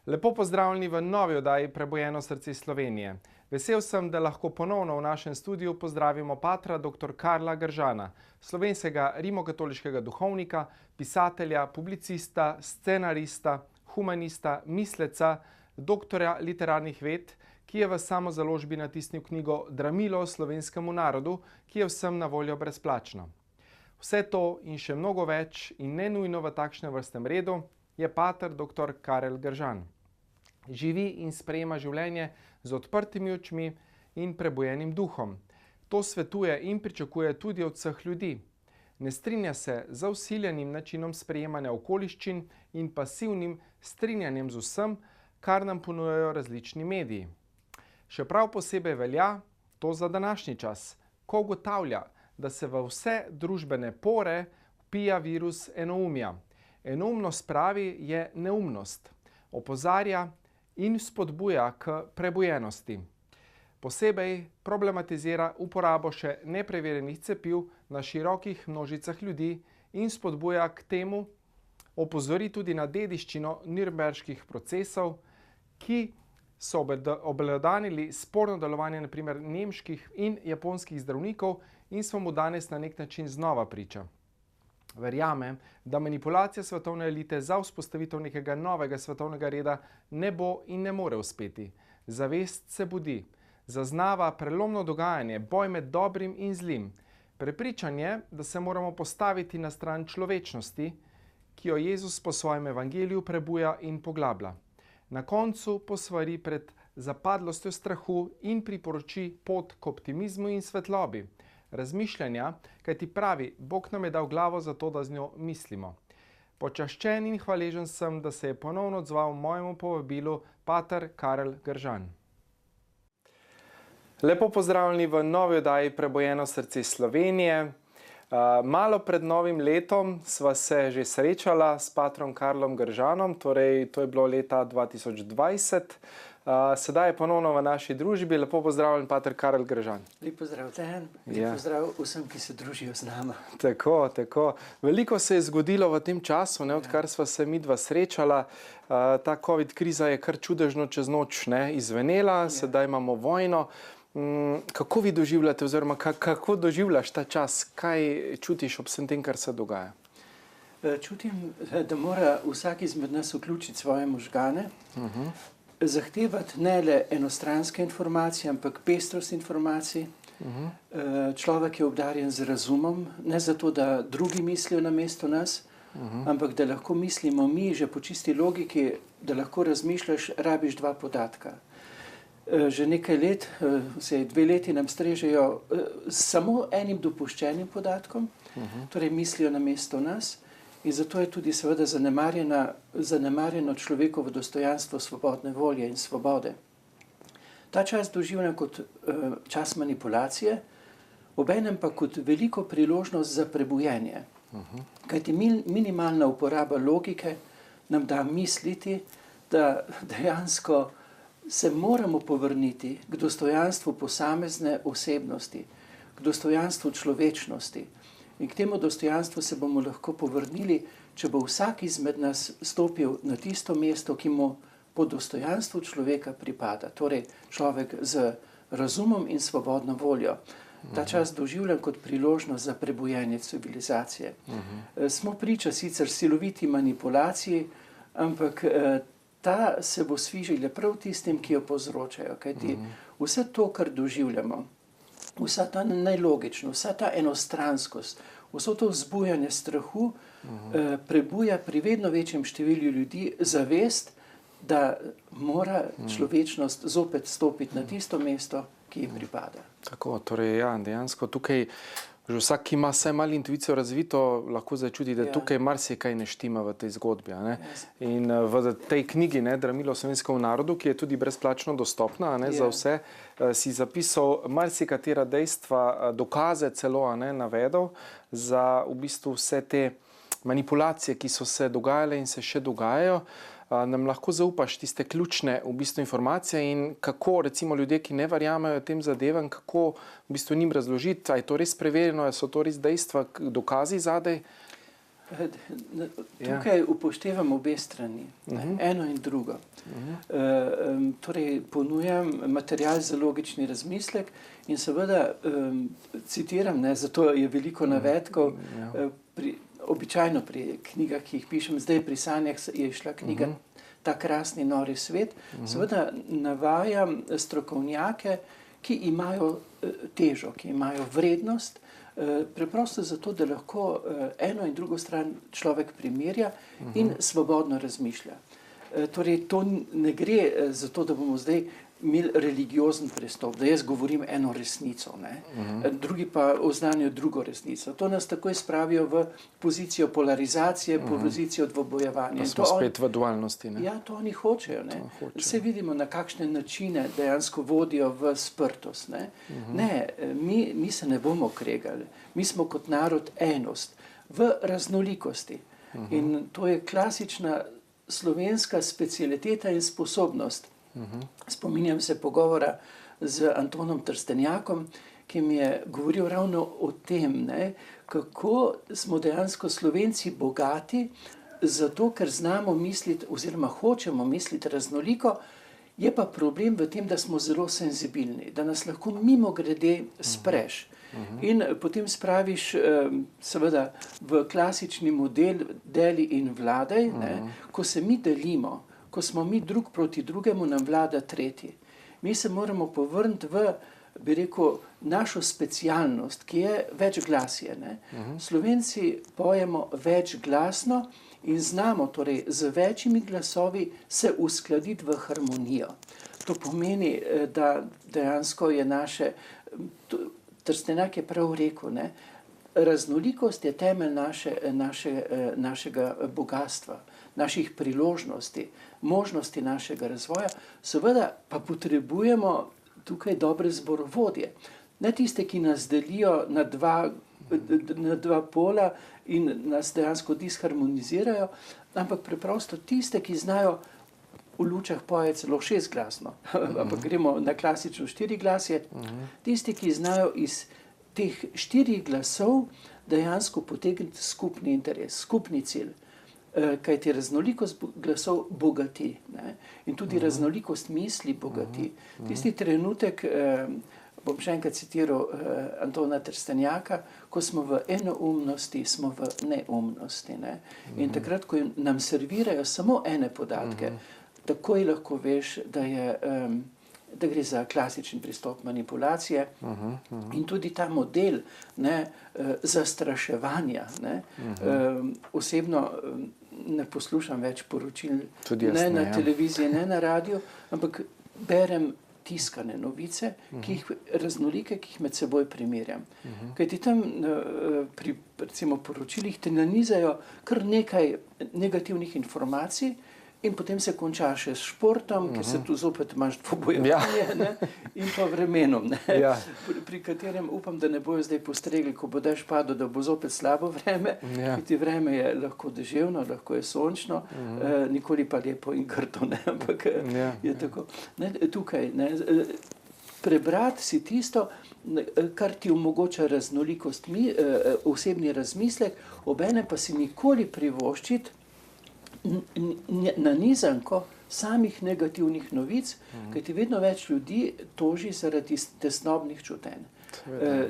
Lepo pozdravljeni v novi oddaji Prebujeno srce Slovenije. Vesel sem, da lahko ponovno v našem studiu pozdravimo patra dr. Karla Gržana, slovenskega rimokatoliškega duhovnika, pisatelja, publicista, scenarista, humanista, misleca, doktorja literarnih ved, ki je v samozaložbi natisnil knjigo Dramilo slovenskemu narodu, ki je vsem na voljo brezplačno. Vse to in še mnogo več in ne nujno v takšnem vrstnem redu je pater dr. Karel Gržan. Živi in sprejema življenje z odprtimi očmi in prebujenim duhom. To svetuje in pričakuje tudi od vseh ljudi. Ne strinja se z vsiljenim načinom sprejemanja okoliščin in pasivnim strinjanjem z vsem, kar nam ponujajo različni mediji. Še prav posebej velja to za današnji čas, ko ugotavlja, da se v vse družbene pore vpija virus enoumja. Enoumnost pravi je neumnost, opozarja in spodbuja k prebujenosti. Posebej problematizira uporabo še nepreverjenih cepiv na širokih množicah ljudi in spodbuja k temu, opozori tudi na dediščino nürnberških procesov, ki so obelodanili sporno delovanje na primer nemških in japonskih zdravnikov in smo mu danes na nek način znova priča. Verjamem, da manipulacija svetovne elite za vzpostavitev nekega novega svetovnega reda ne bo in ne more uspeti. Zavest se budi, zaznava prelomno dogajanje, boj med dobrim in zlim. Prepričan je, da se moramo postaviti na stran človečnosti, ki jo Jezus po svojem evangeliju prebuja in poglablja. Na koncu posvari pred zapadlostjo strahu in priporoči pot k optimizmu in svetlobi. Razmišljanja, kaj ti pravi, Bog nam je dal glavo za to, da z njo mislimo. Počaščen in hvaležen sem, da se je ponovno odzval mojemu povabilu pater Karel Gržan. Lepo pozdravljeni v novi oddaji Prebujeno srce Slovenije. Malo pred novim letom sva se že srečala s patrom Karlom Gržanom, torej to je bilo leta 2020. Sedaj je ponovno v naši družbi. Lepo pozdravljen, pater Karel Gržan. Lep pozdrav ten, lep pozdrav vsem, ki se družijo z nama. Tako, tako. Veliko se je zgodilo v tem času, odkar sva se midva srečala. Ta COVID kriza je kar čudežno čez noč izvenela, sedaj imamo vojno. Kako vi doživljate oziroma kako doživljaš ta čas? Kaj čutiš ob vsem tem, kar se dogaja? Čutim, da mora vsak izmed nas vključiti svoje možgane, zahtevati ne le enostranske informacije, ampak pestrost informacij. Človek je obdarjen z razumom, ne zato, da drugi mislijo namesto nas, ampak da lahko mislimo mi že po čisti logiki, da lahko razmišljaš, rabiš dva podatka. Že nekaj let, vsaj 2 leti nam strežejo samo enim dopuščenim podatkom, torej mislijo namesto nas. In zato je tudi seveda zanemarjeno človekovo dostojanstvo svobodne volje in svobode. Ta čas doživljam kot čas manipulacije, obenem pa kot veliko priložnost za prebujenje. Kajti minimalna uporaba logike nam da misliti, da dejansko se moramo povrniti k dostojanstvu posamezne osebnosti, k dostojanstvu človečnosti. In k temu dostojanstvu se bomo lahko povrnili, če bo vsak izmed nas stopil na tisto mesto, ki mu po dostojanstvu človeka pripada. Torej človek z razumom in svobodno voljo. Ta čas doživljam kot priložnost za prebujenje civilizacije. Smo priča sicer siloviti manipulaciji, ampak ta se bo svižila prav tistim, ki jo povzročajo. Kajti vse to, kar doživljamo, vsa ta nelogičnost, vsa ta enostranskost, vso to vzbujanje strahu prebuja pri vedno večjem številu ljudi zavest, da mora človečnost zopet stopiti na tisto mesto, ki ji pripada. Tako, torej dejansko tukaj že vsak, ki ima vsaj malo intuicijo razvito, lahko začuti, da tukaj marsikaj ne štima v tej zgodbi. In v tej knjigi Dramilo slovenskemu narodu, ki je tudi brezplačno dostopna za vse, si zapisal marsikatera dejstva, dokaze celo navedel za v bistvu vse te manipulacije, ki so se dogajale in se še dogajajo. Nam lahko zaupaš tiste ključne v bistvu informacije in kako recimo ljudje, ki ne verjamejo tem zadevam, kako v bistvu njim razložiti, a je to res preverjeno, so to res dejstva, dokazi zadaj? Tukaj upoštevam obe strani, eno in drugo. Torej, ponujam material za logični razmislek in seveda citiram, zato je veliko navedkov, običajno pri knjigah, ki jih pišem, zdaj pri Sanjah je šla knjiga Ta krasni nori svet, seveda navajam strokovnjake, ki imajo težo, ki imajo vrednost, preprosto zato, da lahko eno in drugo stran človek primerja in svobodno razmišlja. Torej, to ne gre za to, da bomo zdaj imeli religiozen pristop, da jaz govorim eno resnico, drugi pa oznanjajo drugo resnico. To nas takoj spravijo v pozicijo polarizacije, pozicijo dvobojevanja. Pa smo spet v dualnosti. Ja, to oni hočejo. Vse vidimo, na kakšne načine dejansko vodijo v sprtost. Mi se ne bomo kregali. Mi smo kot narod enost v raznolikosti. In to je klasična slovenska specialiteta in sposobnost. Spominjam se pogovora z Antonom Trstenjakom, ki mi je govoril ravno o tem, kako smo dejansko Slovenci bogati, zato ker znamo misliti oziroma hočemo misliti raznoliko, je pa problem v tem, da smo zelo senzibilni, da nas lahko mimogrede spreš. In potem spraviš seveda v klasični model deli in vladaj, ko se mi delimo, ko smo mi drug proti drugemu, nam vlada tretji. Mi se moramo povrniti v, bi rekel, našo specialnost, ki je večglasje. Slovenci pojemo večglasno in znamo torej z večjimi glasovi se uskladiti v harmonijo. To pomeni, da dejansko je naše, Trstenjak je prav rekel, raznolikost je temelj našega bogatstva, naših priložnosti, možnosti našega razvoja. Seveda pa potrebujemo tukaj dobre zborovodje. Ne tiste, ki nas delijo na dva pola in nas dejansko disharmonizirajo, ampak preprosto tiste, ki znajo, v Lučah poje celo 6-glasno, ampak gremo na klasično 4-glasje, tisti, ki znajo iz teh 4 glasov dejansko potegniti skupni interes, skupni cilj. Kajti raznolikost glasov bogati, in tudi raznolikost misli bogati. Tisti trenutek, bom še enkrat citiral Antona Trstenjaka, ko smo v enoumnosti, smo v neumnosti. In takrat, ko nam servirajo samo ene podatke, takoj lahko veš, da gre za klasičen pristop manipulacije in tudi ta model zastraševanja. Osebno ne poslušam več poročil, ne na televiziji, ne na radiju, ampak berem tiskane novice, raznolike, ki jih med seboj primerjam. Kajti tam pri recimo poročilih te nanizajo kar nekaj negativnih informacij, in potem se konča še s športom, ker se tu zopet imaš dvobojevanje in pa vremenom, pri katerem upam, da ne bojo zdaj postregli, ko bo dež padel, da bo zopet slabo vreme, kajti vreme je lahko deževno, lahko je sončno, nikoli pa lepo in grdo, ampak je tako. Tukaj, prebrati si tisto, kar ti omogoča raznolikost, osebni razmislek, obene pa si nikoli privoščiti nanizanko samih negativnih novic, kajti vedno več ljudi toži zaradi tesnobnih čutenj.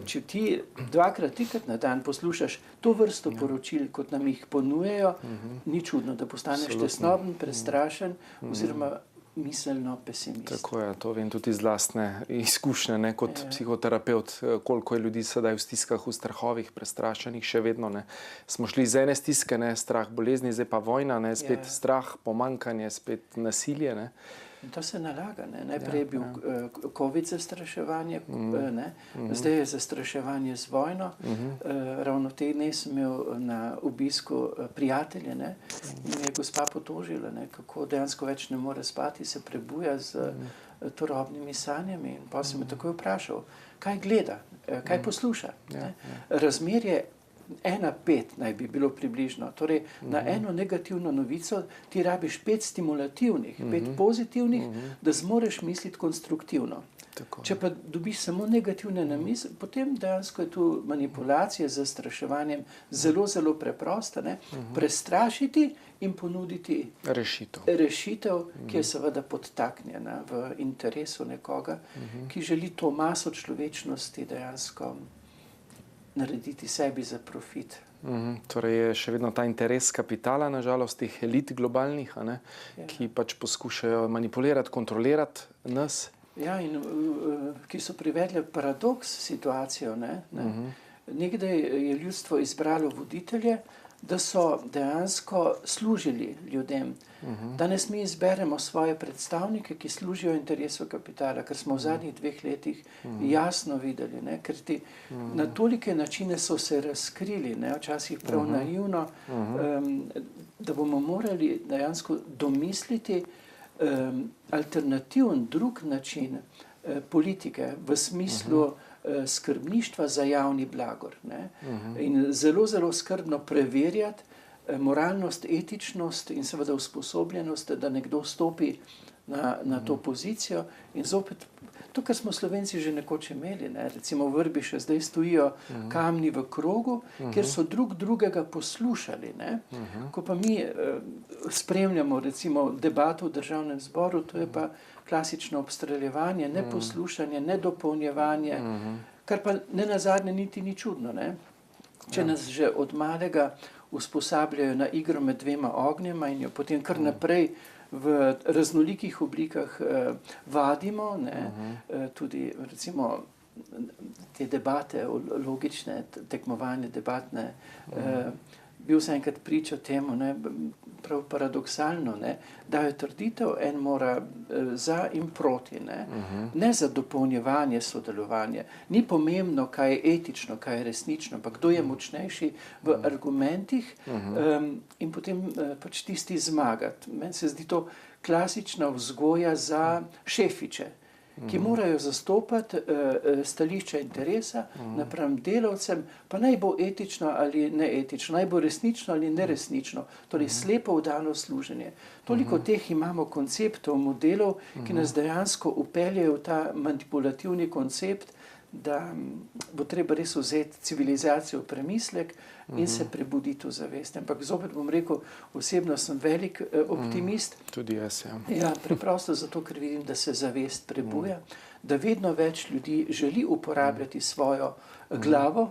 Če ti dvakrat, trikrat na dan poslušaš to vrsto poročil, kot nam jih ponujejo, ni čudno, da postaneš tesnoben, prestrašen oziroma miselno pesimist. Tako je, to vem tudi iz lastne izkušnje, kot psihoterapevt, koliko je ljudi sedaj v stiskah, v strahovih, prestrašenih, še vedno. Smo šli iz ene stiske, strah bolezni, zdaj pa vojna, spet strah, pomanjkanje, spet nasilje. In to se nalaga. Najprej je bil COVID zastraševanje, zdaj je zastraševanje z vojno. Ravno te dne sem imel na obisku prijatelje in je gospa potožila, kako dejansko več ne more spati, se prebuja z turobnimi sanjami. In pa sem me takoj vprašal, kaj gleda, kaj posluša. Razmerje 1:5 naj bi bilo približno. Torej, na eno negativno novico ti rabiš 5 stimulativnih, 5 pozitivnih, da zmoreš misliti konstruktivno. Tako. Če pa dobiš samo negativne namisli, potem dejansko je tu manipulacija z zastraševanjem zelo, zelo preprosta. Ne? Prestrašiti in ponuditi rešitev, ki je seveda podtaknjena v interesu nekoga, ki želi to maso človečnosti dejansko narediti sebi za profit. Torej je še vedno ta interes kapitala, nažalost, teh elit globalnih, ki pač poskušajo manipulirati, kontrolirati nas. Ja, in ki so privedli paradoks situacijo. Nekdaj je ljudstvo izbralo voditelje, da so dejansko služili ljudem. Danes mi izberemo svoje predstavnike, ki služijo interesu kapitala, ker smo v zadnjih 2 letih jasno videli, ker na tolike načine so se razkrili, včasih prav naivno, da bomo morali dejansko domisliti alternativen, drug način politike v smislu skrbništva za javni blagor. In zelo, zelo skrbno preverjati moralnost, etičnost in seveda usposobljenost, da nekdo stopi na to pozicijo in zopet to, kar smo Slovenci že nekoč imeli. Recimo v Vrbi še zdaj stojijo kamni v krogu, kjer so drug drugega poslušali. Ko pa mi spremljamo recimo debato v Državnem zboru, to je pa klasično obstreljevanje, neposlušanje, nedopolnjevanje, kar pa ne nazadnje niti ni čudno. Če nas že od malega usposabljajo na igro med 2 ognjema in jo potem kar naprej v raznolikih oblikah vadimo, tudi recimo te debate, logične tekmovanje, debatne, bil sem enkrat priča temu, prav paradoksalno, dajo trditev, en mora za in proti, ne za dopolnjevanje, sodelovanje. Ni pomembno, kaj je etično, kaj je resnično, ampak kdo je močnejši v argumentih in potem pač tisti zmagati. Meni se zdi to klasična vzgoja za šefiče, ki morajo zastopati stališča interesa napram delavcem, pa naj bo etično ali neetično, naj bo resnično ali neresnično, torej slepo vdano služenje. Toliko teh imamo konceptov, modelov, ki nas dejansko upeljejo v ta manipulativni koncept, da bo treba res vzeti civilizacijo v premislek in se prebuditi v zavest. Ampak zopet bom rekel, osebno sem velik optimist. Tudi jaz, ja. Ja, preprosto zato, ker vidim, da se zavest prebuja, da vedno več ljudi želi uporabljati svojo glavo.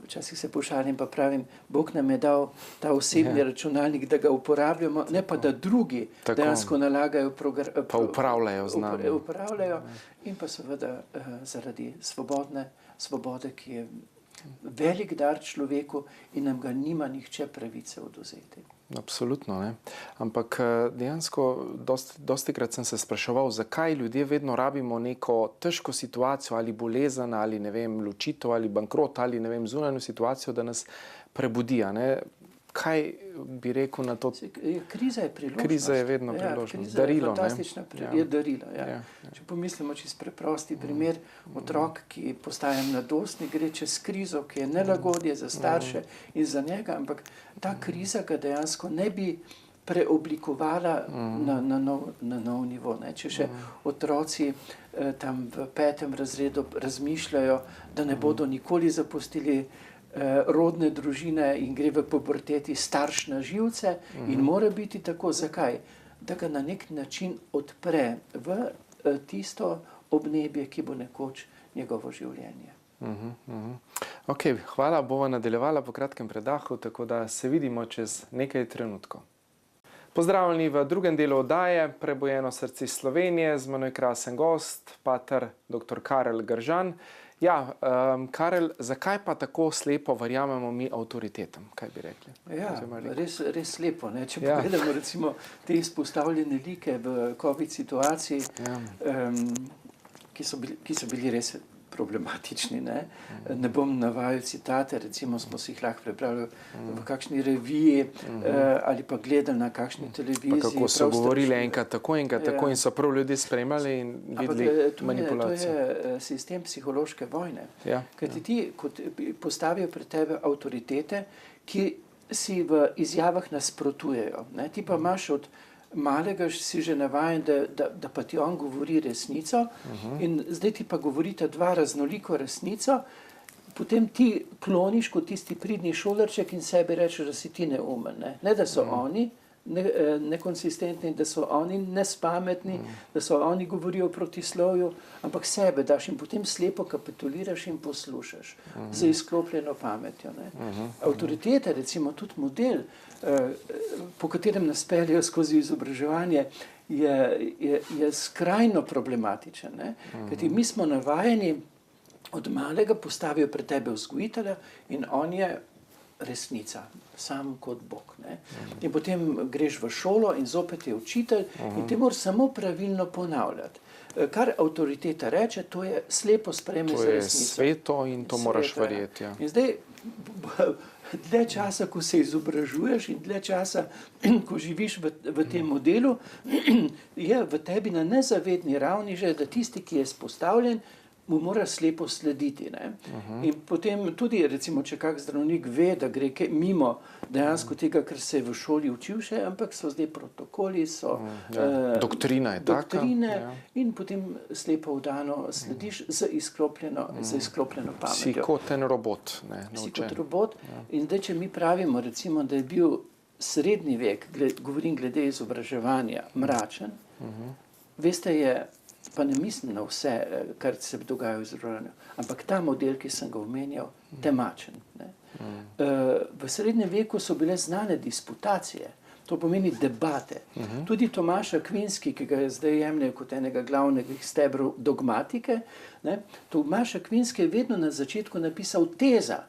Včasih se pošalim pa pravim, Bog nam je dal ta osebni računalnik, da ga uporabljamo, ne pa da drugi dejansko nalagajo pa upravljajo z nami. Upravljajo in pa seveda zaradi svobode, ki je velik dar človeku in nam ga nima nihče pravice odvzeti. Absolutno, ne. Ampak dejansko dostikrat sem se spraševal, zakaj ljudje vedno rabimo neko težko situacijo ali bolezen ali ne vem, ločitev ali bankrot ali ne vem, zunanjo situacijo, da nas prebudi, ne. Kaj bi rekel na to? Kriza je priložnost. Kriza je vedno priložnost. Kriza je fantastična, je darilo. Če pomislimo čisto preprosti primer, otrok, ki postaja mladostnik, gre čez krizo, ki je nelagodje za starše in za njega, ampak ta kriza ga dejansko ne bi preoblikovala na nov nivo. Če še otroci tam v 5. razredu razmišljajo, da ne bodo nikoli zapustili rodne družine in gre v puberteti starš na živce in mora biti tako. Zakaj? Da ga na nek način odpre v tisto obnebje, ki bo nekoč njegovo življenje. Ok, hvala, bova nadaljevala po kratkem predahu, tako da se vidimo čez nekaj trenutkov. Pozdravljeni v drugem delu oddaje Prebujeno srce Slovenije, z menoj krasen gost, pater dr. Karel Gržan. Ja, Karel, zakaj pa tako slepo verjamemo mi avtoritetam? Kaj bi rekli? Ja, res slepo. Če pogledamo recimo te izpostavljene like v COVID situaciji, ki so bili res problematični. Ne bom navajal citate, recimo smo si jih lahko prebrali v kakšni reviji ali pa gledali na kakšni televiziji. Pa kako so govorili enkrat tako in so prav ljudje spremljali in videli manipulacijo. To je sistem psihološke vojne. Kajti ti, kot postavijo pred tebe avtoritete, ki si v izjavah nasprotujejo. Ti pa imaš od malega si že navajen, da pa ti on govori resnico in zdaj ti pa govorita dva raznoliko resnico, potem ti kloniš kot tisti pridni šolarček in sebi rečeš, da si ti neumen. Ne da so oni nekonsistentni, da so oni nespametni, da so oni govorijo o protislovju, ampak sebe daš in potem slepo kapituliraš in poslušaš z izklopljeno pametjo. Avtoriteta, recimo tudi model, po katerem nas peljejo skozi izobraževanje, je skrajno problematičen. Kajti mi smo navajeni, od malega postavijo pred tebe vzgojitelja in on je resnica, sam kot Bog. In potem greš v šolo in zopet je učitelj in te moraš samo pravilno ponavljati. Kar avtoriteta reče, to je slepo sprejme za resnico. To je sveto in to moraš verjeti. Ja. In zdaj, dlje časa, ko se izobražuješ in dlje časa, ko živiš v tem modelu, je v tebi na nezavedni ravni že, da tisti, ki je izpostavljen, mu mora slepo slediti. In potem tudi, recimo, če kak zdravnik ve, da gre mimo dejansko tega, kar se je v šoli učil še, ampak so zdaj protokoli, so doktrina je doktrine in potem slepo vdano slediš z izklopljeno pametjo. Si kot en robot. Si kot robot. In zdaj, če mi pravimo, recimo, da je bil srednji vek, govorim glede izobraževanja, mračen, veste, je pa ne mislim na vse, kar se dogaja v izobraževanju, ampak ta model, ki sem ga omenjal, temačen. V srednjem veku so bile znane disputacije, to pomeni debate. Tudi Tomaš Akvinski, ki ga zdaj jemlje kot enega glavnih stebrov dogmatike, Tomaš Akvinski je vedno na začetku napisal teza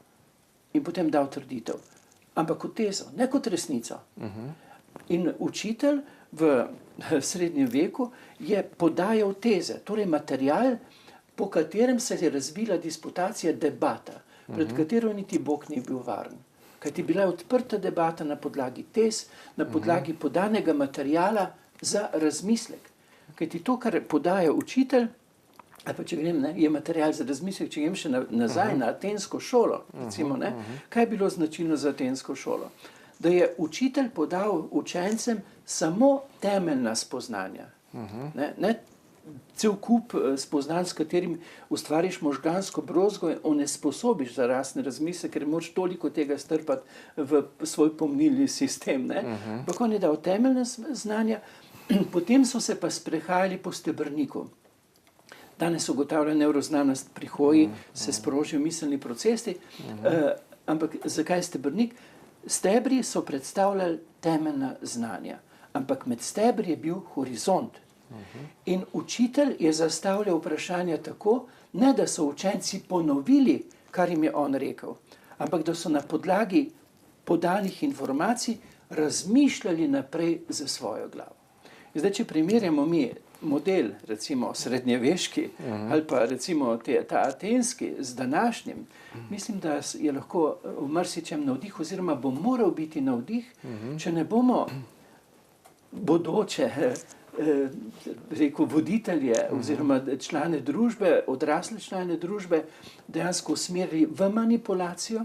in potem dal trditev, ampak kot tezo, ne kot resnico. In učitelj v srednjem veku je podajal teze, torej material, po katerem se je razvila disputacija, debata, pred katero niti Bog ni bil varen. Kajti bila je odprta debata na podlagi tez, na podlagi podanega materijala za razmislek. Kajti to, kar podaja učitelj, ali pa če grem, je material za razmislek, če grem še nazaj na atensko šolo, recimo, kaj je bilo značilno za atensko šolo? Da je učitelj podal učencem samo temeljna spoznanja. Ne cel kup spoznanj, s katerim ustvariš možgansko brozgo in onesposobiš za rasni razmislek, ker moraš toliko tega strpati v svoj pomnilni sistem. Ampak on je dal temeljna znanja, potem so se pa sprehajali po stebrniku. Danes ugotavlja nevroznanost pri hoji, se sprožijo miselni procesi, ampak zakaj stebrnik? Stebri so predstavljali temeljna znanja, ampak med stebri je bil horizont. In učitelj je zastavljal vprašanja tako, ne da so učenci ponovili, kar jim je on rekel, ampak da so na podlagi podanih informacij razmišljali naprej za svojo glavo. In zdaj, če primerjamo mi model, recimo srednjeveški, ali pa recimo ta atenski z današnjim, mislim, da je lahko v marsičem navdih, oziroma bo moral biti navdih, če ne bomo bodoče, rekel, voditelje oziroma člane družbe, odrasle člane družbe, dejansko usmerili v manipulacijo,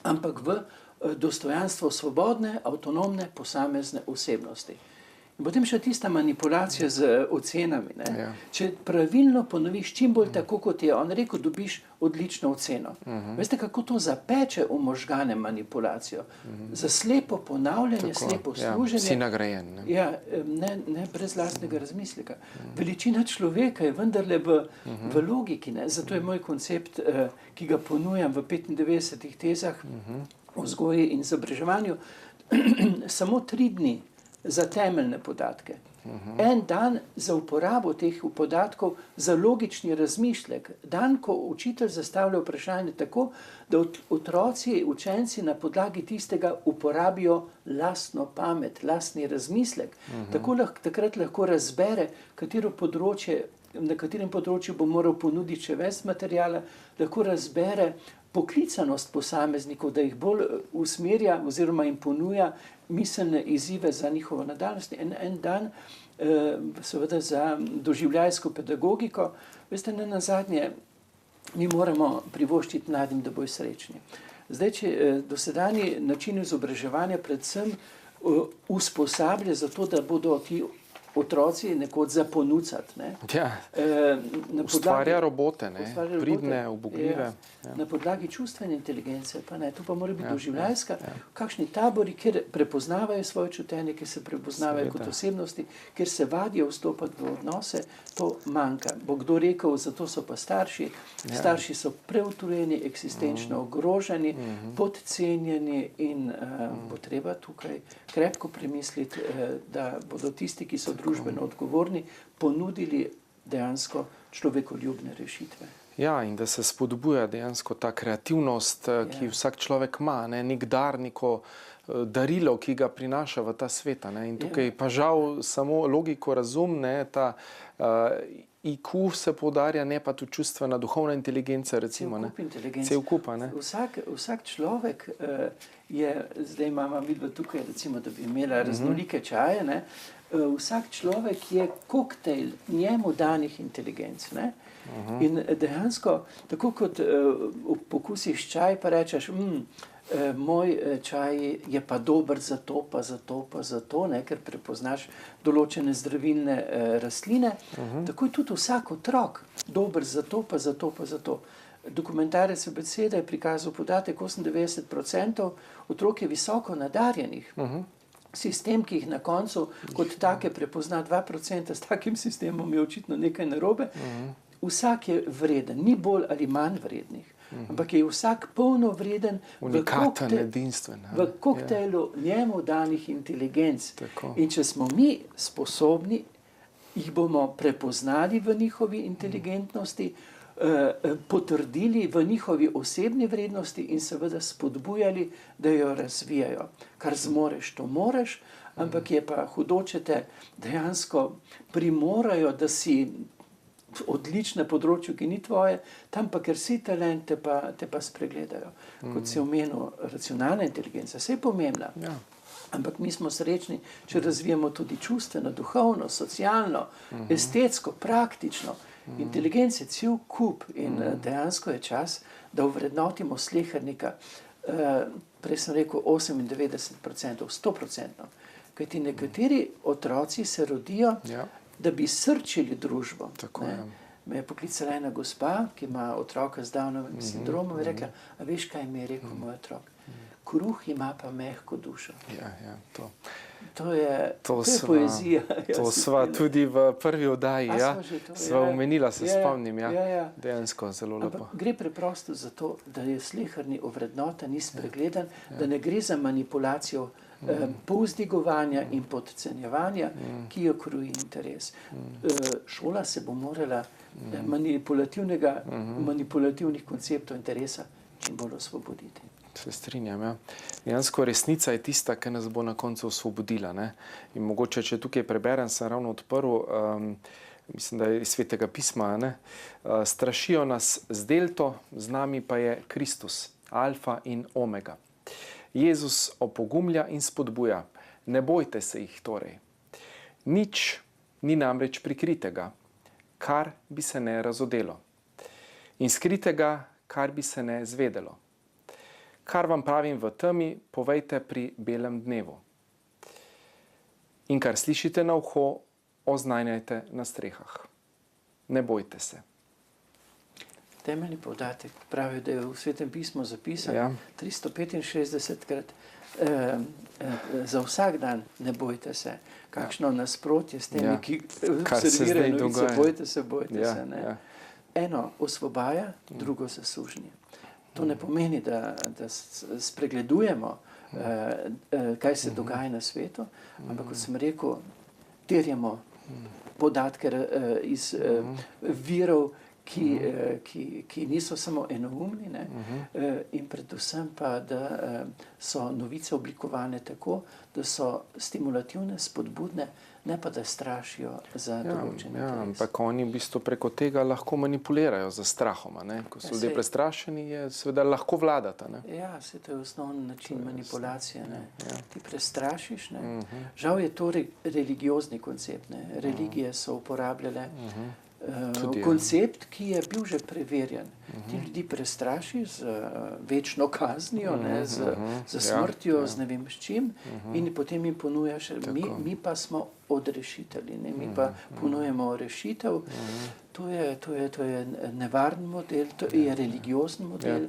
ampak v dostojanstvo svobodne, avtonomne, posamezne osebnosti. In potem še tista manipulacija z ocenami. Če pravilno ponoviš, čim bolj tako, kot je on rekel, dobiš odlično oceno. Veste, kako to zapeče v možgane manipulacijo? Za slepo ponavljanje, slepo služenje. Si nagrajen. Ne brez lastnega razmisleka. Veličina človeka je vendarle v logiki. Zato je moj koncept, ki ga ponujam v 95 tezah o vzgoji in izobraževanju, samo 3 dni za temeljne podatke. En dan za uporabo teh podatkov za logični razmišljek. Dan, ko učitelj zastavlja vprašanje tako, da otroci, učenci na podlagi tistega uporabijo lastno pamet, lastni razmislek. Takrat lahko razbere, na katerem področju bo moral ponuditi še več materijala, lahko razbere poklicanost posameznikov, da jih bolj usmerja oziroma jim ponuja miselne izzive za njihovo nadaljnost. En dan, seveda za doživljajsko pedagogiko, veste, ne nazadnje, mi moramo privoščiti mladim, da bojo srečni. Zdaj, če dosedanji način izobraževanja predvsem usposablja za to, da bodo ti otroci nekoč zaponucati. Ne? Ja. Ustvarja robote, ne? Pridne, ubogljive. Ja. Na podlagi čustvene inteligence, pa ne, to pa mora biti doživljajska. Kakšni tabori, kjer prepoznavajo svoje čutenje, kjer se prepoznavajo kot osebnosti, kjer se vadijo vstopati v odnose, to manjka. Bo kdo rekel, zato so pa starši. Starši so preuturjeni, eksistenčno ogroženi, podcenjeni in bo treba tukaj krepko premisliti, da bodo tisti, ki so družbeno odgovorni, ponudili dejansko človekoljubne rešitve. Ja, in da se spodbuja dejansko ta kreativnost, ki vsak človek ima, ne? Nek dar, neko darilo, ki ga prinaša v ta svet. In tukaj pa žal samo logiko, razum, ne? Ta IQ se poudarja, ne pa tu čustvena, duhovna inteligenca, recimo. Cel kup, ne? Vsak človek je, zdaj imamo vidva tukaj, recimo, da bi imela raznolike čaje, ne? Vsak človek je koktejl njemu danih inteligenc, ne? In dejansko, tako kot pokusiš čaj, pa rečeš, moj čaj je pa dober za to, pa za to, pa za to, ne? Ker prepoznaš določene zdravilne rastline, tako je tudi vsak otrok dober za to, pa za to, pa za to. Dokumentarec Abeceda je prikazal podatek, 98% otrok je visoko nadarjenih. Sistem, ki jih na koncu kot take prepozna 2%, s takim sistemom je očitno nekaj narobe. Vsak je vreden, ni bolj ali manj vrednih, ampak je vsak polno vreden v koktejlu njemu danih inteligenc. In če smo mi sposobni, jih bomo prepoznali v njihovi inteligentnosti, potrdili v njihovi osebni vrednosti in seveda spodbujali, da jo razvijajo. Kar zmoreš, to moreš, ampak je pa hudo, če te dejansko primorajo, da si odlična področju, ki ni tvoje, tam pa, ker si talent, te pa spregledajo. Kot si omenil, racionalna inteligenca, vse je pomembna. Ampak mi smo srečni, če razvijamo tudi čustveno, duhovno, socialno, estetsko, praktično. Inteligenca je cel kup in dejansko je čas, da ovrednotimo slehernika. Prej sem rekel 98%, 100%. Kajti nekateri otroci se rodijo, da bi srčili družbo. Me je poklicala ena gospa, ki ima otroka z Downovim sindromom, in rekla, a veš, kaj mi je rekel moj otrok? Kruh ima pa mehko dušo. To je poezija. To sva tudi v prvi oddaji, sva omenila, se spomnim, dejansko zelo lepo. Ampak gre preprosto za to, da je sleherni ovrednoten, ni spregledan, da ne gre za manipulacijo povzdigovanja in podcenjevanja, ki jo kroji interes. Šola se bo morala manipulativnih konceptov interesa čim bolj osvoboditi. Se strinjam, Dejansko resnica je tista, ki nas bo na koncu osvobodila, ne? In mogoče, če tukaj preberem, sem ravno odprl, mislim, da je iz Svetega pisma, ne? Strašijo nas z delto, z nami pa je Kristus, alfa in omega. Jezus opogumlja in spodbuja, ne bojte se jih torej. Nič ni namreč prikritega, kar bi se ne razodelo. In skritega, kar bi se ne zvedelo. Kar vam pravim v temi, povejte pri belem dnevu. In kar slišite na uho, oznanjajte na strehah. Ne bojte se. Temeljni poudatek pravi, da je v Svetem pismu zapisano 365krat za vsak dan ne bojte se. Kakšno nasprotje s temi, ki servirajo novice, bojte se. Eno osvobaja, drugo zasužnje. To ne pomeni, da spregledujemo, kaj se dogaja na svetu, ampak, kot sem rekel, terjamo podatke iz virov, ki niso samo enoumni, in predvsem pa, da so novice oblikovane tako, da so stimulativne, spodbudne, ne pa da strašijo za določene interese. Ampak oni v bistvu preko tega lahko manipulirajo z strahoma. Ko so ljudje prestrašeni, je seveda lahko vladata. Ja, se to je osnovni način manipulacije. Ti prestrašiš. Žal je to religiozni koncept. Religije so uporabljale koncept, ki je bil že preverjen. Ti ljudi prestraši z večno kaznijo, z smrtjo, z ne vem s čim, in potem jim ponujaš, mi pa smo odrešitelji, mi pa ponujemo rešitev. To je nevaren model, to je religiozni model.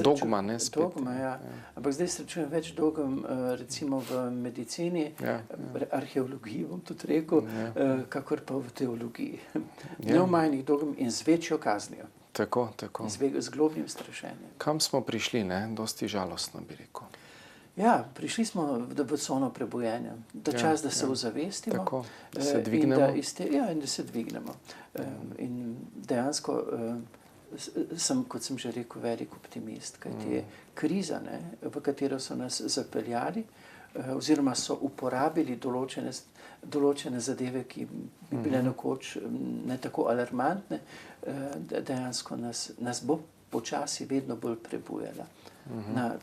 Dogma, ne spet. Dogma, ja. Ampak zdaj srečujem več dogm, recimo v medicini, arheologiji, bom tudi rekel, kakor pa v teologiji. Neomajnih dogm in z večjo kaznijo. Tako. Z globnim strašenjem. Kam smo prišli, ne? Dosti žalostno, bi rekel. Ja, prišli smo v cono prebojenja. Čas, da se ozavestimo. Tako, da se dvignemo. In da se dvignemo. In dejansko sem, kot sem že rekel, velik optimist, kajti kriza, v katero so nas zapeljali, oziroma so uporabili določene zadeve, ki bi bile nekoč ne tako alarmantne, dejansko nas bo počasi vedno bolj prebujala.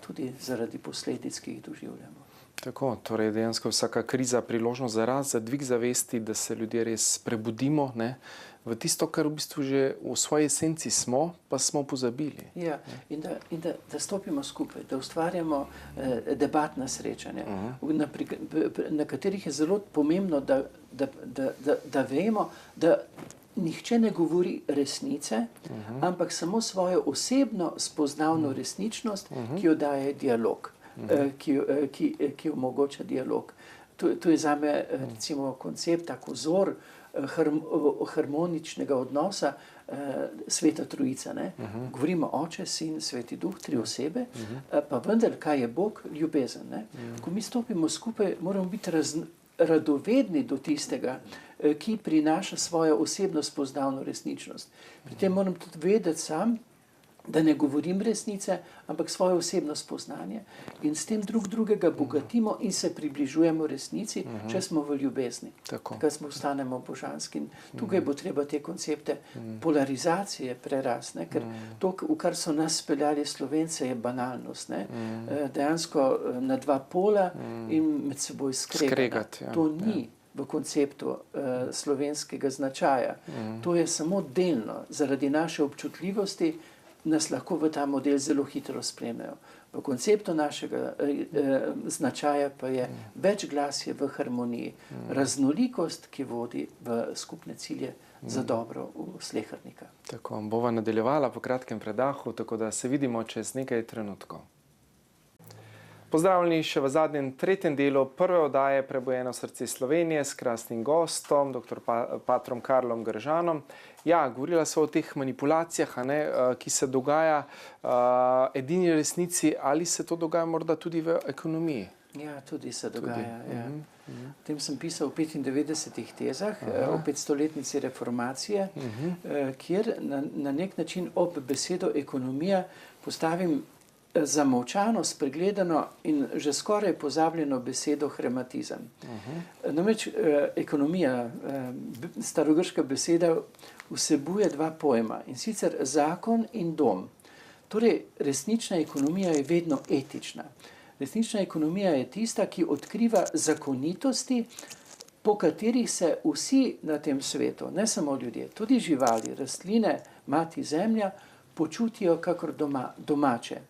Tudi zaradi posledic, ki jih doživljamo. Tako, torej dejansko vsaka kriza priložnost za dvig zavesti, da se ljudje res prebudimo, ne, v tisto, kar v bistvu že v svoji esenci smo, pa smo pozabili. Ja, in da stopimo skupaj, da ustvarjamo debatna srečanja, na katerih je zelo pomembno, da vemo, da nihče ne govori resnice, ampak samo svojo osebno spoznavno resničnost, ki jo daje dialog, ki omogoča dialog. To je zame recimo koncept, tak vzor harmoničnega odnosa Sveta Trojica. Govorimo Oče, Sin, Sveti Duh, tri osebe, pa vendar, kaj je Bog? Ljubezen. Ko mi stopimo skupaj, moramo biti radovedni do tistega, ki prinaša svojo osebno spoznavno resničnost. Pri tem moram tudi vedeti sam, da ne govorim resnice, ampak svoje osebno spoznanje, in s tem drugega bogatimo in se približujemo resnici, če smo v ljubezni, ker smo ostanemo božanski. Tukaj bo treba te koncepte polarizacije prerasti, ker to, v kar so nas speljali Slovence, je banalnost. Dejansko na dva pola in med seboj skregati. To ni v konceptu slovenskega značaja. To je samo delno, zaradi naše občutljivosti nas lahko v ta model zelo hitro spremljajo. V konceptu našega značaja pa je večglasje v harmoniji, raznolikost, ki vodi v skupne cilje za dobro slehernika. Tako, bova nadaljevala po kratkem predahu, tako da se vidimo čez nekaj trenutkov. Pozdravljeni še v zadnjem, tretjem delu prve oddaje Prebujeno srce Slovenije s krasnim gostom, dr. patrom Karlom Gržanom. Ja, govorila so o teh manipulacijah, ki se dogaja edini resnici, ali se to dogaja morda tudi v ekonomiji? Ja, tudi se dogaja. O tem sem pisal v 95 tezah, o 500-letnici reformacije, kjer na nek način ob besedo ekonomija postavim zamolčano, spregledano in že skoraj pozabljeno besedo hrematizem. Namreč ekonomija, starogrška beseda, vsebuje dva pojma, in sicer zakon in dom. Torej, resnična ekonomija je vedno etična. Resnična ekonomija je tista, ki odkriva zakonitosti, po katerih se vsi na tem svetu, ne samo ljudje, tudi živali, rastline, mati zemlja, počutijo kakor domače.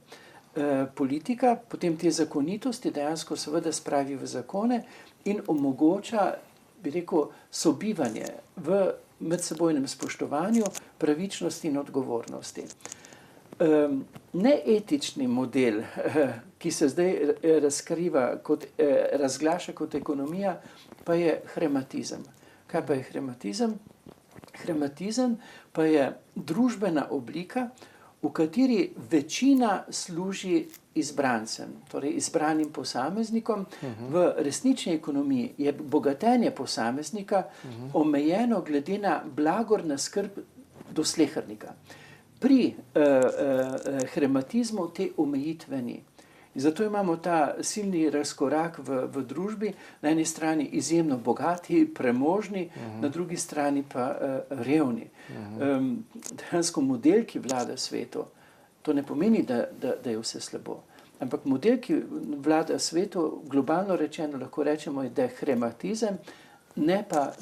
Politika potem te zakonitosti dejansko seveda spravi v zakone in omogoča, bi rekel, sobivanje v medsebojnem spoštovanju, pravičnosti in odgovornosti. Neetični model, ki se zdaj razglaša kot ekonomija, pa je hrematizem. Kaj pa je hrematizem? Hrematizem pa je družbena oblika, v kateri večina služi izbrancem, torej izbranim posameznikom. V resnični ekonomiji je bogatenje posameznika omejeno glede na blagorna skrb do slehernika. Pri hrematizmu te omejitve ni. In zato imamo ta silni razkorak v družbi, na eni strani izjemno bogati, premožni, na drugi strani pa revni. Dejansko model, ki vlada svetu, to ne pomeni, da je vse slabo. Ampak model, ki vlada svetu, globalno rečeno lahko rečemo, da je hrematizem, ne pa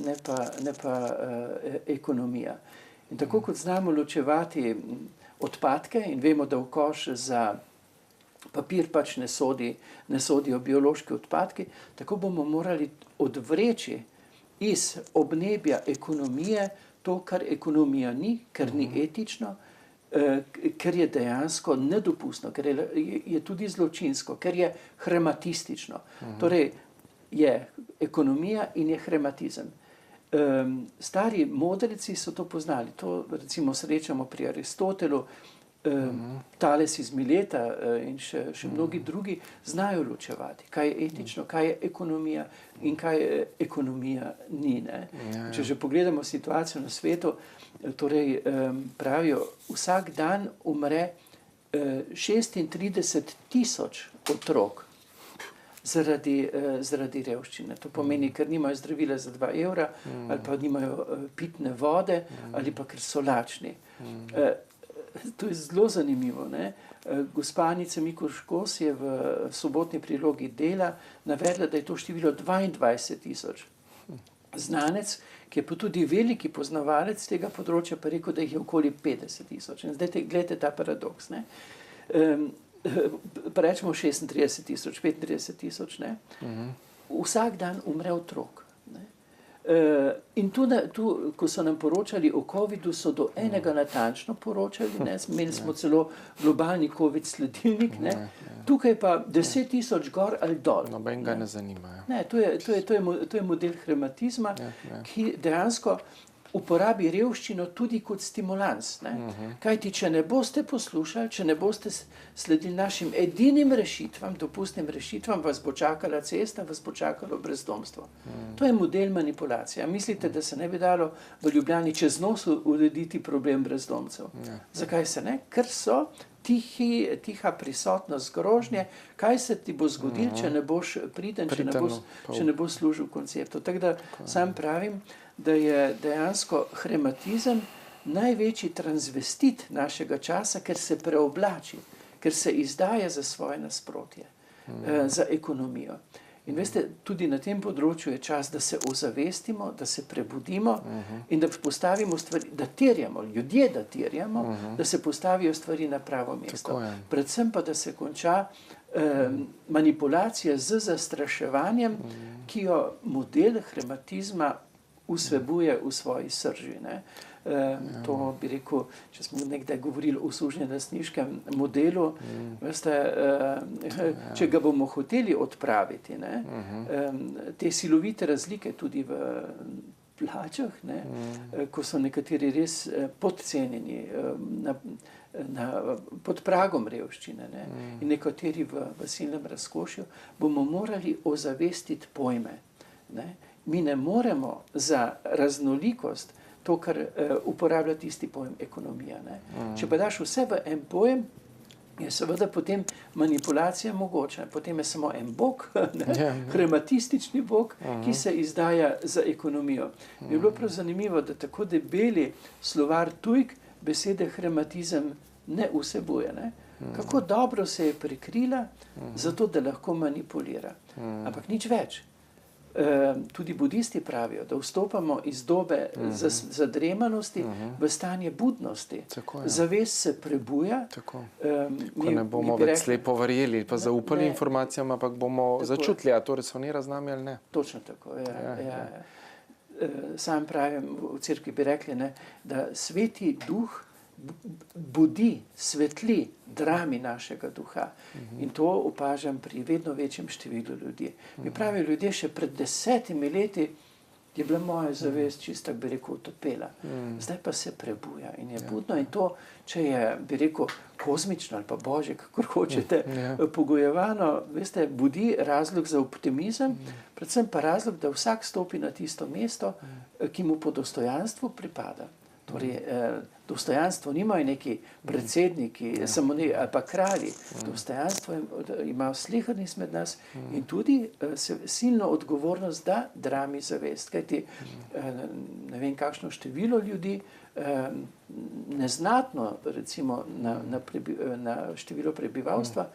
ekonomija. In tako kot znamo ločevati odpadke in vemo, da v koš za papir pač ne sodijo biološki odpadki, tako bomo morali odvreči iz obnebja ekonomije to, kar ekonomija ni, ker ni etično, ker je dejansko nedopustno, ker je tudi zločinsko, ker je hramatistično. Torej je ekonomija in je hramatizem. Stari modreci so to poznali. To recimo srečamo pri Aristotelu, Tales iz Mileta in še mnogi drugi znajo ločevati, kaj je etično, kaj je ekonomija in kaj ekonomija ni. Ne? Če že pogledamo situacijo na svetu, torej pravijo, vsak dan umre 36.000 otrok zaradi revščine. To pomeni, ker nimajo zdravila za 2 evra, ali pa nimajo pitne vode, ali pa ker so lačni. To je zelo zanimivo. Ne? Gospa Anica Mikuš-Kos je v sobotni prilogi Dela navedla, da je to število 22.000. Znanec, ki je pa tudi veliki poznavalec tega področja, pa rekel, da jih je okoli 50.000. In zdaj gledajte ta paradoks. Ne? Pa rečemo 36.000, 35.000. Ne? Vsak dan umre otrok. Ne? In tu, ko so nam poročali o COVID-u, so do enega natančno poročali, ne? Imeli smo celo globalni COVID sledilnik, ne? Tukaj pa 10.000 gor ali dol. Noben ga ne zanima. Ne, to je model hramatizma, ki dejansko uporabi revščino tudi kot stimulans. Ne? Kajti, če ne boste poslušali, če ne boste sledili našim edinim rešitvam, dopustnim rešitvam, vas bo čakala cesta, vas bo čakalo brezdomstvo. To je model manipulacije. Mislite, da se ne bi dalo v Ljubljani čez nos urediti problem brezdomcev? Zakaj se ne? Ker so tiha prisotnost grožnje, kaj se ti bo zgodilo, če ne boš priden, če ne boš služil konceptu. Tako da sam pravim, da je dejansko hramatizem največji transvestit našega časa, ker se preoblači, ker se izdaja za svoje nasprotje, za ekonomijo. In veste, tudi na tem področju je čas, da se ozavestimo, da se prebudimo in da postavimo stvari, da terjamo, ljudje da terjamo, da se postavijo stvari na pravo mesto. Predvsem pa, da se konča manipulacija z zastraševanjem, ki jo model hramatizma vsebuje v svoji srži. Ne? To bi rekel, če smo nekdaj govorili o sužnjelastniškem modelu, veste, če ga bomo hoteli odpraviti, ne? Te silovite razlike tudi v plačah, ne? Ko so nekateri res podcenjeni, pod pragom revščine, ne? In nekateri v silnem razkošju, bomo morali ozavestiti pojme. Ne? Mi ne moremo za raznolikost to, kar uporablja tisti pojem ekonomija. Ne? Če pa daš vse v en pojem, je seveda potem manipulacija mogoča. Potem je samo en bog, hramatistični bog, ki se izdaja za ekonomijo. Je bilo prav zanimivo, da tako debeli slovar tujk besede hramatizem ne vsebuje. Ne? Kako dobro se je prikrila, zato da lahko manipulira. Ampak nič več. Tudi budisti pravijo, da vstopamo iz dobe zadremanosti v stanje budnosti. Zavest se prebuja. Ko ne bomo več slepo verjeli pa zaupali informacijam, ampak bomo začutili, a to resonira z nami ali ne. Točno tako, ja. Sam pravim, v cerkvi bi rekli, ne, da sveti duh budi, svetli drami našega duha. In to opažam pri vedno večjem številu ljudi. Mi pravijo ljudje, še pred 10 leti je bila moja zavest čisto, bi rekel, utopela. Zdaj pa se prebuja in je budno. In to, če je, bi rekel, kozmično ali pa božje, kakor hočete, pogojevano, veste, budi razlog za optimizem, predvsem pa razlog, da vsak stopi na tisto mesto, ki mu po dostojanstvu pripada. Torej, dostojanstvo nimajo neki predsedniki, samo ali pa kralji. Dostojanstvo imajo sleherni izmed nas in tudi silno odgovornost, da drami zavest. Kajti, ne vem, kakšno število ljudi, neznatno, recimo, na število prebivalstva,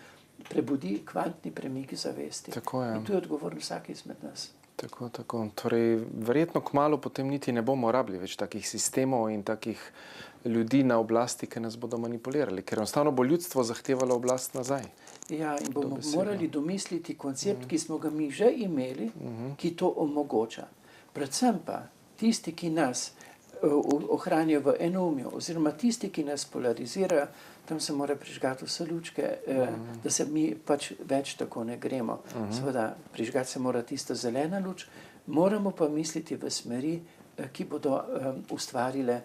prebudi kvantni premik zavesti. In tu je odgovoren vsak izmed nas. Tako, tako. Torej, verjetno kmalu potem niti ne bomo rabili več takih sistemov in takih ljudi na oblasti, ki nas bodo manipulirali, ker enostavno bo ljudstvo zahtevalo oblast nazaj. Ja, in bomo morali domisliti koncept, ki smo ga mi že imeli, ki to omogoča. Predvsem pa tisti, ki nas ohranijo v enoumju, oziroma tisti, ki nas polarizirajo, tam se mora prižgati vse lučke, da se mi pač več tako ne gremo. Seveda, prižgati se mora tista zelena luč, moramo pa misliti v smeri, ki bodo ustvarile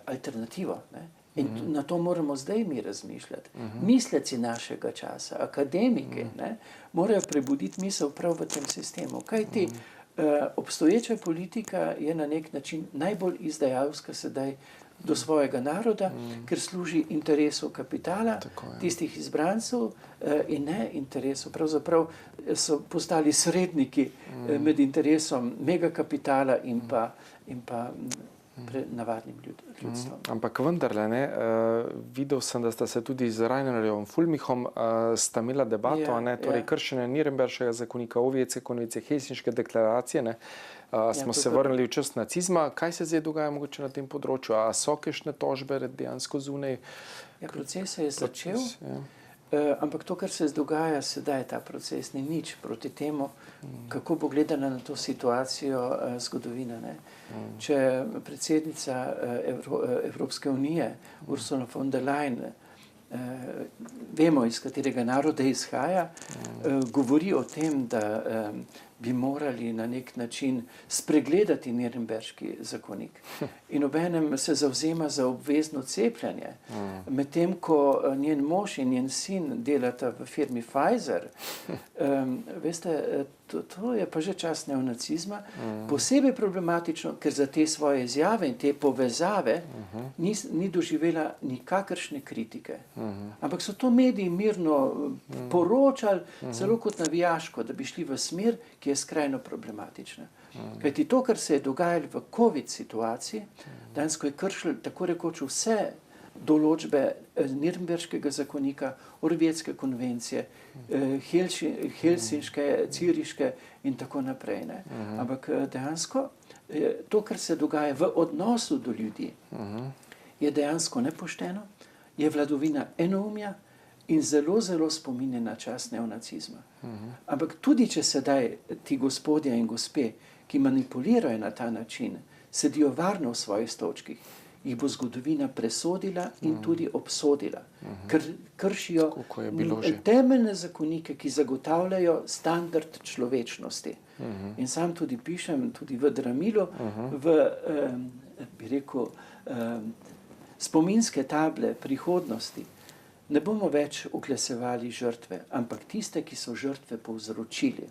alternativo. Ne? In na to moramo zdaj mi razmišljati. Misleci našega časa, akademiki, ne, morajo prebuditi misel prav v tem sistemu. Kajti obstoječa politika je na nek način najbolj izdajalska sedaj do svojega naroda, ker služi interesu kapitala, tistih izbrancev in ne interesu. Pravzaprav so postali sredniki med interesom megakapitala in pa navadnim ljudstvom. Ampak vendarle, videl sem, da sta se tudi z Rainerjem Fulmihom sta imela debato, torej kršenje Nürnberškega zakonika, OVC konvencije, Helsinške deklaracije, smo se vrnili v čas nacizma. Kaj se zdaj dogaja mogoče na tem področju? A so kakšne tožbe dejansko zunaj? Ja, proces se je začel, ampak to, kar se dogaja sedaj, ta proces ni nič proti temu, kako bo gledana na to situacijo zgodovina. Ne? Če predsednica Evropske unije, Ursula von der Leyen, vemo, iz katerega naroda izhaja, govori o tem, da bi morali na nek način spregledati Nürnberški zakonik. In obenem se zavzema za obvezno cepljenje. Medtem, ko njen mož in njen sin delata v firmi Pfizer, veste, to je pa že čas neonacizma, posebej problematično, ker za te svoje izjave in te povezave ni doživela nikakršne kritike. Ampak so to mediji mirno poročali, celo kot navijaško, da bi šli v smer, ki je skrajno problematična. Kajti to, kar se je dogajalo v COVID situaciji, dejansko je kršilo tako rekoč vse določbe Nürnberškega zakonika, Orvetske konvencije, Helsinške, Ciriške in tako naprej. Ne? Ampak dejansko to, kar se dogaja v odnosu do ljudi, je dejansko nepošteno, je vladovina enoumja in zelo, zelo spominja na čas neonacizma. Ampak tudi, če sedaj ti gospodje in gospe, ki manipulirajo na ta način, sedijo varno v svojih stolčkih, jih bo zgodovina presodila in tudi obsodila, ker kršijo temeljne zakonike, ki zagotavljajo standard človečnosti. In sam tudi pišem, tudi v Dramilu, bi rekel, spominske table prihodnosti. Ne bomo več oklesevali žrtve, ampak tiste, ki so žrtve povzročili.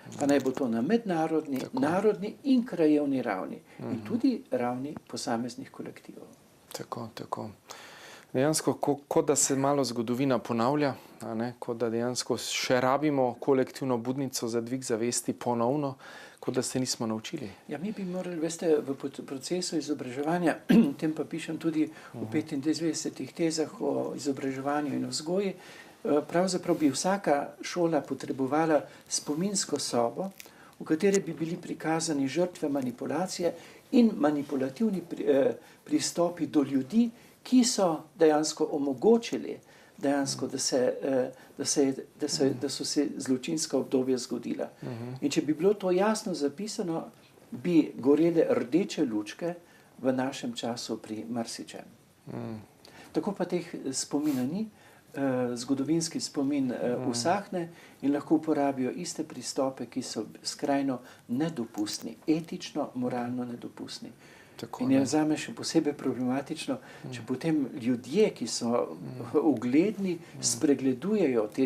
Pa naj bo to na mednarodni, narodni in krajevni ravni. In tudi ravni posameznih kolektivov. Tako, tako. Dejansko, kot da se malo zgodovina ponavlja, kot da dejansko še rabimo kolektivno budnico za dvig zavesti ponovno, kot da se nismo naučili. Ja, mi bi morali, veste, v procesu izobraževanja, tem pa pišem tudi v 25 tezah o izobraževanju in vzgoji, pravzaprav bi vsaka šola potrebovala spominsko sobo, v kateri bi bili prikazani žrtve manipulacije in manipulativni pristopi do ljudi, ki so dejansko omogočili, dejansko, da so se zločinska obdobja zgodila. In če bi bilo to jasno zapisano, bi gorele rdeče lučke v našem času pri marsičem. Tako pa teh spomina ni. Zgodovinski spomin usahne in lahko uporabijo iste pristope, ki so skrajno nedopustni, etično, moralno nedopustni. In je zame še posebej problematično, če potem ljudje, ki so ugledni, spregledujejo te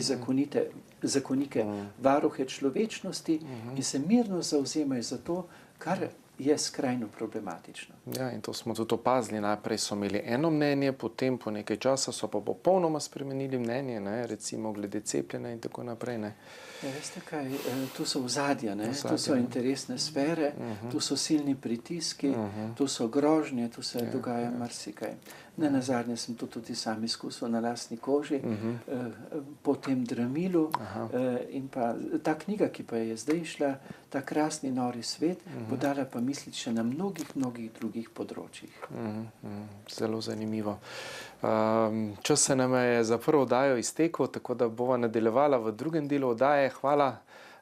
zakonike varuhe človečnosti in se mirno zavzemajo za to, kar je skrajno problematično. Ja, in to smo tudi opazili. Najprej so imeli eno mnenje, potem po nekaj časa so pa popolnoma spremenili mnenje, recimo glede cepljenja in tako naprej. Ja, veste kaj, tu so ozadja, tu so interesne sfere, tu so silni pritiski, tu so grožnje, tu se dogaja marsikaj. Nenazadnje sem to tudi sam izkusil na lastni koži, po tem dramilu. In pa ta knjiga, ki pa je zdaj šla, ta krasni nori svet, bo dala pa misliti še na mnogih drugih področjih. Zelo zanimivo. Čas se nam je za prvo oddajo iztekel, tako da bova nadaljevala v drugem delu oddaje. Hvala,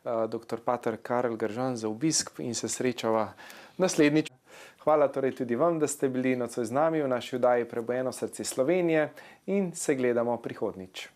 dr. pater Karl Gržan, za obisk in se srečava naslednjič. Hvala torej tudi vam, da ste bili nocoj z nami v naši oddaji Prebujeno srce Slovenije in se gledamo prihodnjič.